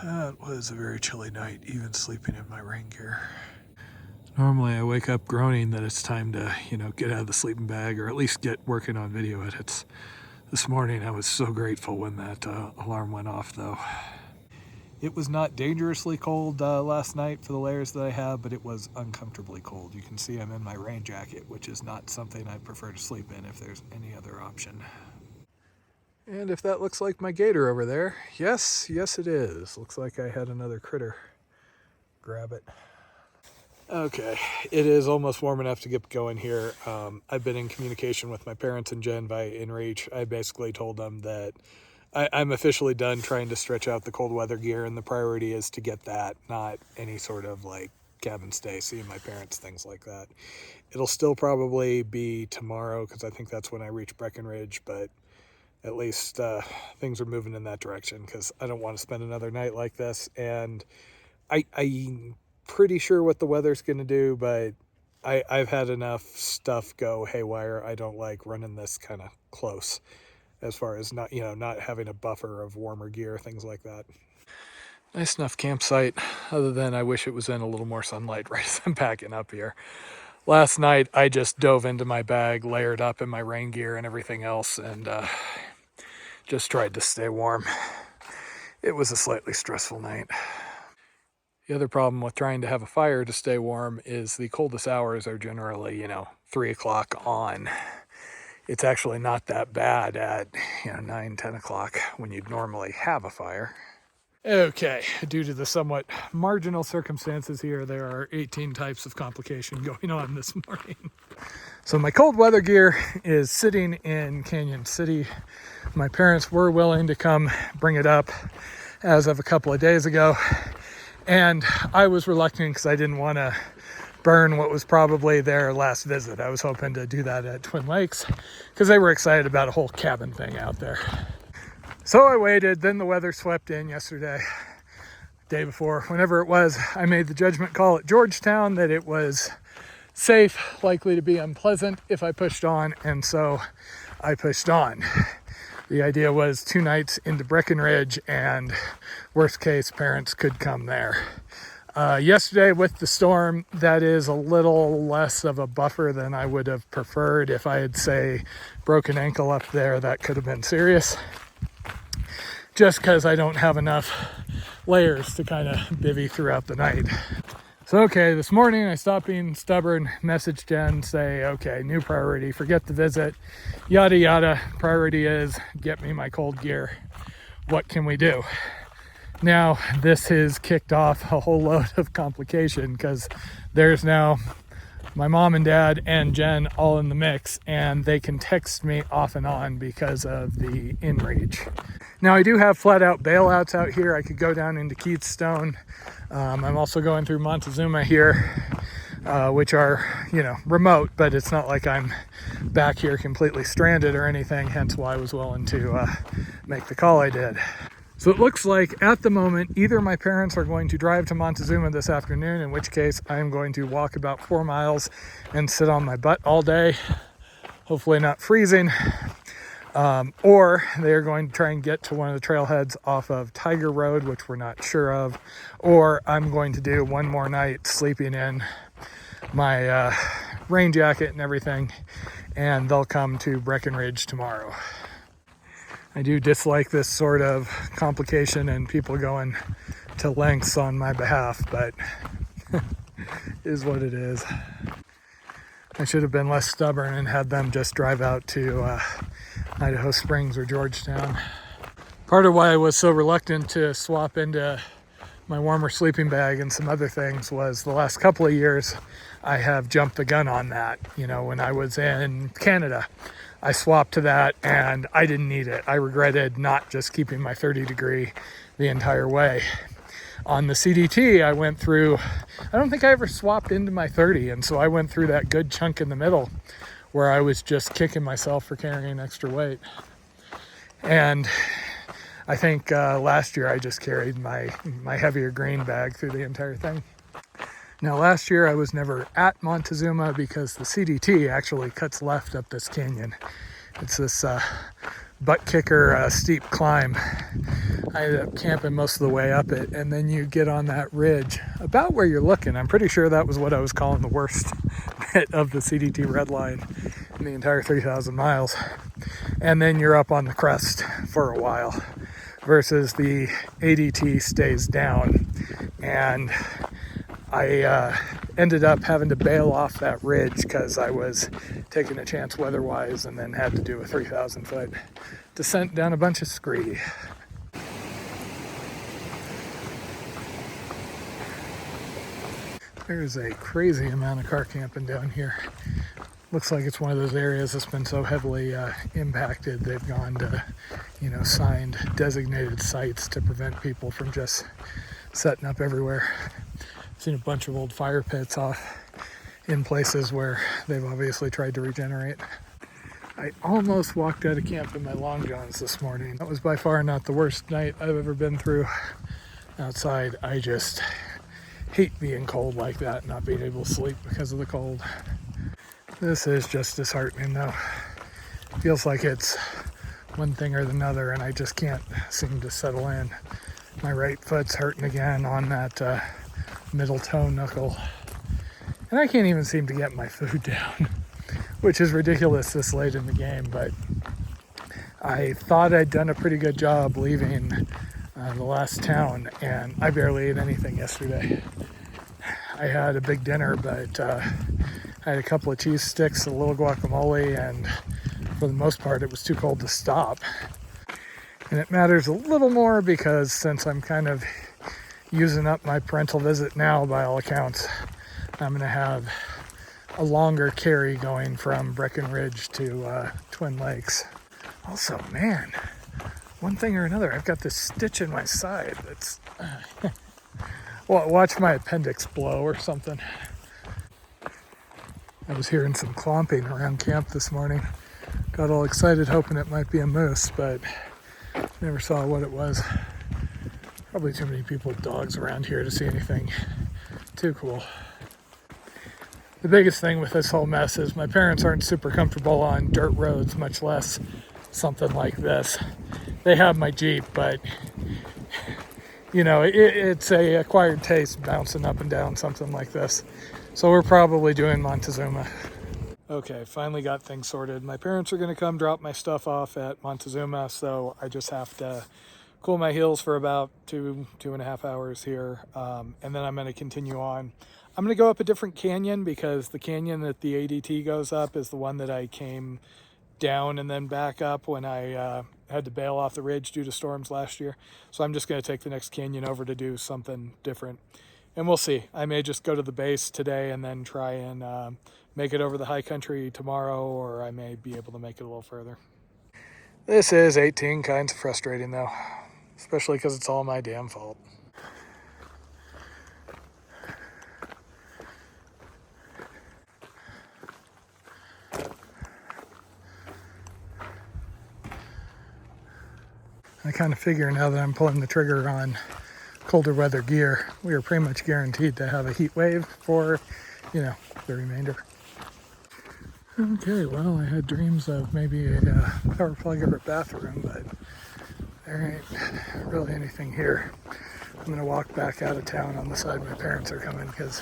That was a very chilly night, even sleeping in my rain gear. Normally I wake up groaning that it's time to, get out of the sleeping bag or at least get working on video edits. This morning I was so grateful when that alarm went off though. It was not dangerously cold last night for the layers that I have, but it was uncomfortably cold. You can see I'm in my rain jacket, which is not something I prefer to sleep in if there's any other option. And if that looks like my gator over there, yes it is. Looks like I had another critter grab it. Okay, it is almost warm enough to get going here. I've been in communication with my parents and Jen via InReach. I basically told them that I'm officially done trying to stretch out the cold weather gear, and the priority is to get that, not any sort of like cabin stay, seeing my parents, things like that. It'll still probably be tomorrow because I think that's when I reach Breckenridge, but at least things are moving in that direction because I don't want to spend another night like this. And I'm pretty sure what the weather's going to do, but I've had enough stuff go haywire. I don't like running this kind of close as far as not having a buffer of warmer gear, things like that. Nice enough campsite, other than I wish it was in a little more sunlight right as I'm packing up here. Last night I just dove into my bag, layered up in my rain gear and everything else, and just tried to stay warm. It was a slightly stressful night. The other problem with trying to have a fire to stay warm is the coldest hours are generally, 3 o'clock on. It's actually not that bad at, 9, 10 o'clock when you'd normally have a fire. Okay, due to the somewhat marginal circumstances here, there are 18 types of complication going on this morning. So my cold weather gear is sitting in Canyon City. My parents were willing to come bring it up as of a couple of days ago, and I was reluctant because I didn't want to burn what was probably their last visit. I was hoping to do that at Twin Lakes because they were excited about a whole cabin thing out there. So I waited, then the weather swept in yesterday, day before, whenever it was. I made the judgment call at Georgetown that it was safe, likely to be unpleasant if I pushed on, and so I pushed on. The idea was 2 nights into Breckenridge, and worst case, parents could come there. Yesterday with the storm, that is a little less of a buffer than I would have preferred. If I had, say, broken ankle up there, that could have been serious. Just because I don't have enough layers to kind of bivvy throughout the night. So, okay, this morning I stopped being stubborn, message Jen, say, okay, new priority, forget the visit, yada yada. Priority is get me my cold gear. What can we do? Now, this has kicked off a whole load of complication because there's now my mom and dad and Jen all in the mix, and they can text me off and on because of the InReach. Now, I do have flat out bailouts out here. I could go down into Keithstone. I'm also going through Montezuma here, which are, remote, but it's not like I'm back here completely stranded or anything, hence why I was willing to make the call I did. So it looks like at the moment, either my parents are going to drive to Montezuma this afternoon, in which case I'm going to walk about 4 miles and sit on my butt all day, hopefully not freezing, or they're going to try and get to one of the trailheads off of Tiger Road, which we're not sure of, or I'm going to do one more night sleeping in my rain jacket and everything, and they'll come to Breckenridge tomorrow. I do dislike this sort of complication and people going to lengths on my behalf, but is what it is. I should have been less stubborn and had them just drive out to Idaho Springs or Georgetown. Part of why I was so reluctant to swap into my warmer sleeping bag and some other things was the last couple of years I have jumped the gun on that. When I was in Canada, I swapped to that and I didn't need it. I regretted not just keeping my 30 degree the entire way. On the CDT, I went through, I don't think I ever swapped into my 30, and so I went through that good chunk in the middle where I was just kicking myself for carrying extra weight. And I think last year I just carried my heavier green bag through the entire thing. Now, last year I was never at Montezuma because the CDT actually cuts left up this canyon. It's this butt kicker steep climb. I ended up camping most of the way up it, and then you get on that ridge about where you're looking. I'm pretty sure that was what I was calling the worst bit of the CDT red line in the entire 3,000 miles. And then you're up on the crest for a while, versus the ADT stays down. And I ended up having to bail off that ridge because I was taking a chance weather-wise, and then had to do a 3,000 foot descent down a bunch of scree. There's a crazy amount of car camping down here. Looks like it's one of those areas that's been so heavily impacted, they've gone to, signed designated sites to prevent people from just setting up everywhere. I've seen a bunch of old fire pits off in places where they've obviously tried to regenerate. I almost walked out of camp in my long johns this morning. That was by far not the worst night I've ever been through outside. I just hate being cold like that, not being able to sleep because of the cold. This is just disheartening though. Feels like it's one thing or another, and I just can't seem to settle in. My right foot's hurting again on that middle toe knuckle. And I can't even seem to get my food down, which is ridiculous this late in the game, but I thought I'd done a pretty good job leaving the last town, and I barely ate anything yesterday. I had a big dinner, but I had a couple of cheese sticks, a little guacamole, and for the most part it was too cold to stop. And it matters a little more because since I'm kind of using up my parental visit now, by all accounts, I'm going to have a longer carry going from Breckenridge to Twin Lakes. Also, man, one thing or another, I've got this stitch in my side that's... well, watch my appendix blow or something. I was hearing some clomping around camp this morning. Got all excited hoping it might be a moose, but never saw what it was. Probably too many people with dogs around here to see anything too cool. The biggest thing with this whole mess is my parents aren't super comfortable on dirt roads, much less something like this. They have my Jeep, but it's a acquired taste bouncing up and down something like this. So we're probably doing Montezuma. Okay, finally got things sorted. My parents are going to come drop my stuff off at Montezuma, so I just have to cool my heels for about 2.5 hours here, and then I'm going to continue on. I'm going to go up a different canyon because the canyon that the ADT goes up is the one that I came down and then back up when I had to bail off the ridge due to storms last year. So I'm just going to take the next canyon over to do something different. And we'll see. I may just go to the base today and then try and make it over the high country tomorrow, or I may be able to make it a little further. This is 18 kinds of frustrating though, especially because it's all my damn fault. I kind of figure now that I'm pulling the trigger on colder weather gear, we are pretty much guaranteed to have a heat wave for, the remainder. Okay, well, I had dreams of maybe a power plug or a bathroom, but there ain't really anything here. I'm going to walk back out of town on the side my parents are coming because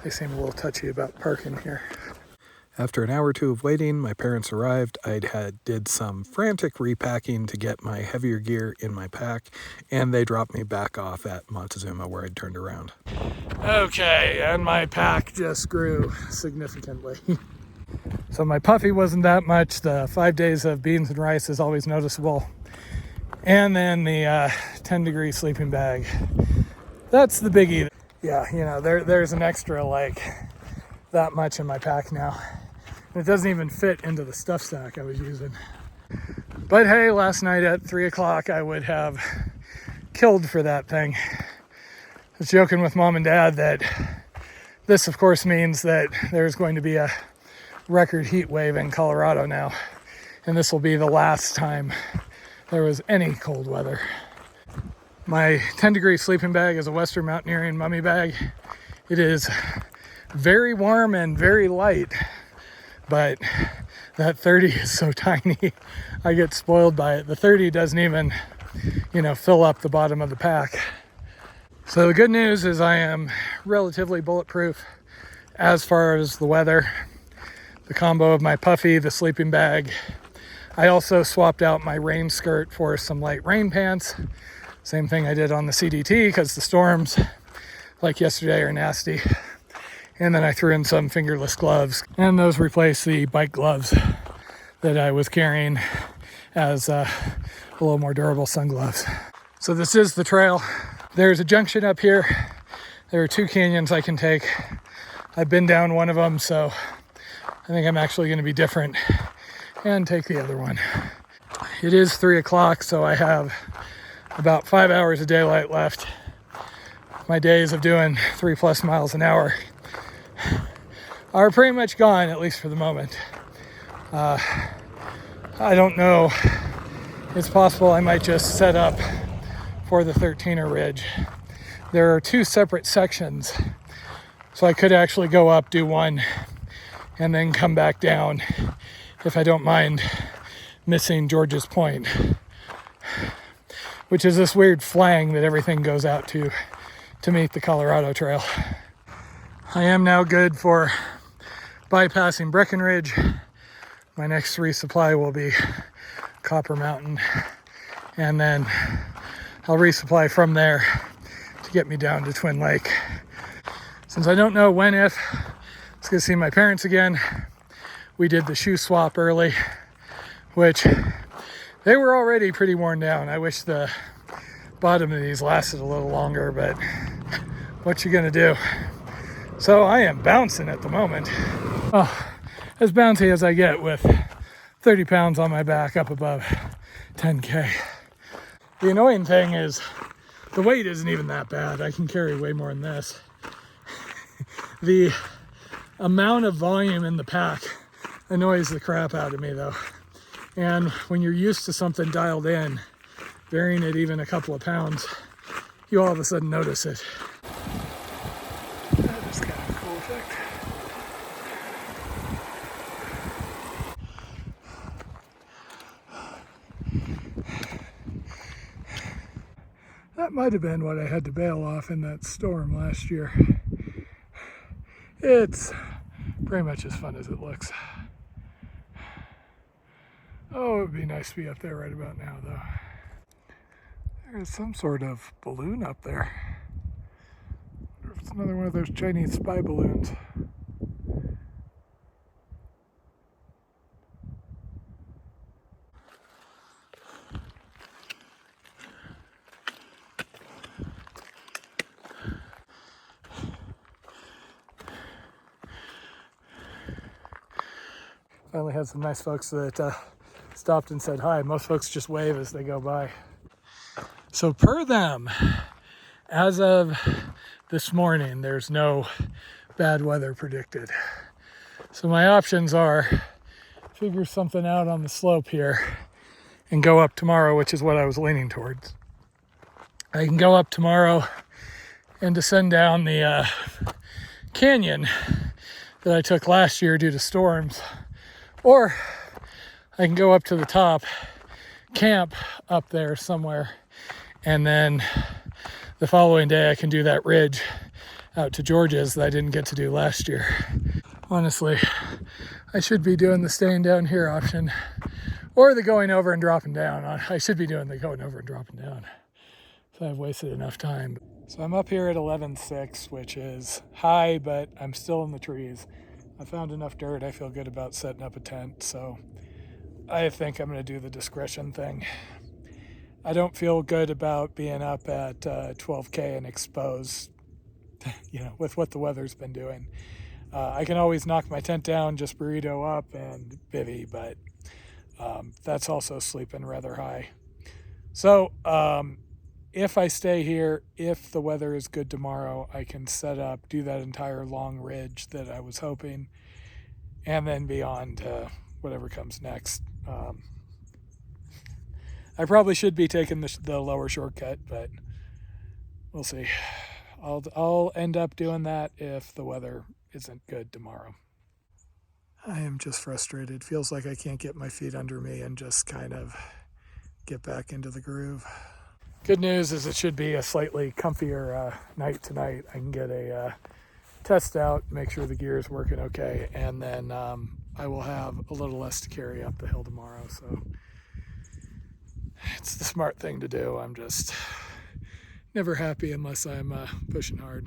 they seem a little touchy about parking here. After an hour or two of waiting, my parents arrived. Did some frantic repacking to get my heavier gear in my pack, and they dropped me back off at Montezuma where I'd turned around. Okay, and my pack just grew significantly. So my puffy wasn't that much. The 5 days of beans and rice is always noticeable. And then the 10-degree sleeping bag. That's the biggie. Yeah, there's an extra like that much in my pack now. It doesn't even fit into the stuff sack I was using. But hey, last night at 3 o'clock, I would have killed for that thing. I was joking with Mom and Dad that this, of course, means that there's going to be a record heat wave in Colorado now. And this will be the last time there was any cold weather. My 10-degree sleeping bag is a Western Mountaineering mummy bag. It is very warm and very light, but that 30 is so tiny. I get spoiled by it. The 30 doesn't even fill up the bottom of the pack. So the good news is I am relatively bulletproof as far as the weather. The combo of my puffy, the sleeping bag. I also swapped out my rain skirt for some light rain pants. Same thing I did on the CDT because the storms like yesterday are nasty. And then I threw in some fingerless gloves, and those replaced the bike gloves that I was carrying as a little more durable sun gloves. So this is the trail. There's a junction up here. There are 2 canyons I can take. I've been down one of them, so I think I'm actually going to be different and take the other one. It is 3 o'clock, so I have about 5 hours of daylight left. My days of doing 3+ miles an hour are pretty much gone, at least for the moment. I don't know. It's possible I might just set up for the 13er ridge. There are 2 separate sections, so I could actually go up, do one, and then come back down if I don't mind missing George's Point, which is this weird flang that everything goes out to meet the Colorado Trail. I am now good for bypassing Breckenridge. My next resupply will be Copper Mountain, and then I'll resupply from there to get me down to Twin Lake. Since I don't know when, if, I was gonna see my parents again. We did the shoe swap early, which they were already pretty worn down. I wish the bottom of these lasted a little longer, but what you gonna do? So I am bouncing at the moment. Oh, as bouncy as I get with 30 pounds on my back up above 10K. The annoying thing is the weight isn't even that bad. I can carry way more than this. The amount of volume in the pack annoys the crap out of me though. And when you're used to something dialed in, varying it even a couple of pounds, you all of a sudden notice it. That is kind of a cool effect. That might have been what I had to bail off in that storm last year. It's pretty much as fun as it looks. Oh, it would be nice to be up there right about now, though. There's some sort of balloon up there. I wonder if it's another one of those Chinese spy balloons. Finally had some nice folks that stopped and said hi. Most folks just wave as they go by. So per them, as of this morning, there's no bad weather predicted. So my options are figure something out on the slope here and go up tomorrow, which is what I was leaning towards. I can go up tomorrow and descend down the canyon that I took last year due to storms. Or I can go up to the top, camp up there somewhere, and then the following day I can do that ridge out to George's that I didn't get to do last year. Honestly, I should be doing the staying down here option, or the going over and dropping down. I should be doing the going over and dropping down. So I've wasted enough time. So I'm up here at 11.6, which is high, but I'm still in the trees. I found enough dirt. I feel good about setting up a tent, so I think I'm going to do the discretion thing. I don't feel good about being up at 12K and exposed, with what the weather's been doing. I can always knock my tent down, just burrito up and bivvy, but that's also sleeping rather high. So if I stay here, if the weather is good tomorrow, I can set up, do that entire long ridge that I was hoping, and then be on to whatever comes next. I probably should be taking the lower shortcut, but we'll see. I'll end up doing that if the weather isn't good tomorrow. I am just frustrated. Feels like I can't get my feet under me and just kind of get back into the groove. Good news is it should be a slightly comfier night tonight. I can get a test out, make sure the gear is working okay, and then I will have a little less to carry up the hill tomorrow. So it's the smart thing to do. I'm just never happy unless I'm pushing hard.